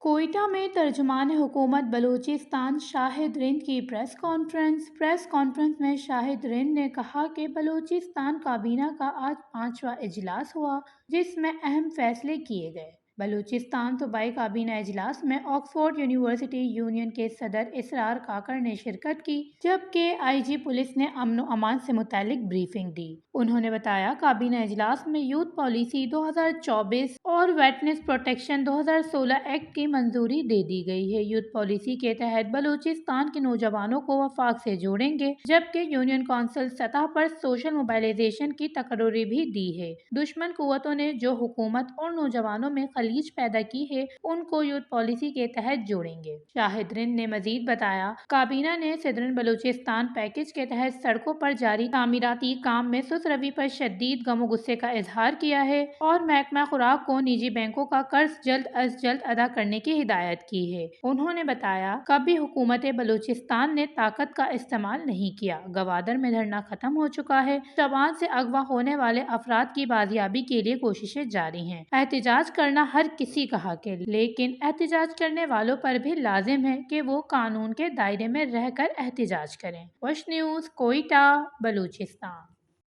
کوئٹہ میں ترجمان حکومت بلوچستان شاہد رند کی پریس کانفرنس میں شاہد رند نے کہا کہ بلوچستان کابینہ کا آج 5واں اجلاس ہوا جس میں اہم فیصلے کیے گئے۔ بلوچستان صوبائی کابینہ اجلاس میں آکسفورڈ یونیورسٹی یونین کے صدر اسرار کاکڑ نے شرکت کی، جبکہ آئی جی پولیس نے امن و امان سے متعلق بریفنگ دی۔ انہوں نے بتایا کابینہ اجلاس میں یوتھ پالیسی 2024 اور وٹنس پروٹیکشن 2016 ایکٹ کی منظوری دے دی گئی ہے۔ یوتھ پالیسی کے تحت بلوچستان کے نوجوانوں کو وفاق سے جوڑیں گے، جبکہ یونین کونسل سطح پر سوشل موبلائزیشن کی تقرری بھی دی ہے۔ دشمن قوتوں نے جو حکومت اور نوجوانوں میں خلیج پیدا کی ہے ان کو یوتھ پالیسی کے تحت جوڑیں گے۔ شاہد رند نے مزید بتایا کابینہ نے صدرن بلوچستان پیکیج کے تحت سڑکوں پر جاری تعمیراتی کام میں سست روی پر شدید غم و غصے کا اظہار کیا ہے اور محکمہ خوراک کو نجی بینکوں کا قرض جلد از جلد ادا کرنے کی ہدایت کی ہے۔ انہوں نے بتایا کبھی حکومت بلوچستان نے طاقت کا استعمال نہیں کیا۔ گوادر میں دھرنا ختم ہو چکا ہے۔ شوال سے اغوا ہونے والے افراد کی بازیابی کے لیے کوششیں جاری ہیں۔ احتجاج کرنا ہر کسی کا حق ہے، لیکن احتجاج کرنے والوں پر بھی لازم ہے کہ وہ قانون کے دائرے میں رہ کر احتجاج کریں۔ وش نیوز، کوئٹہ، بلوچستان۔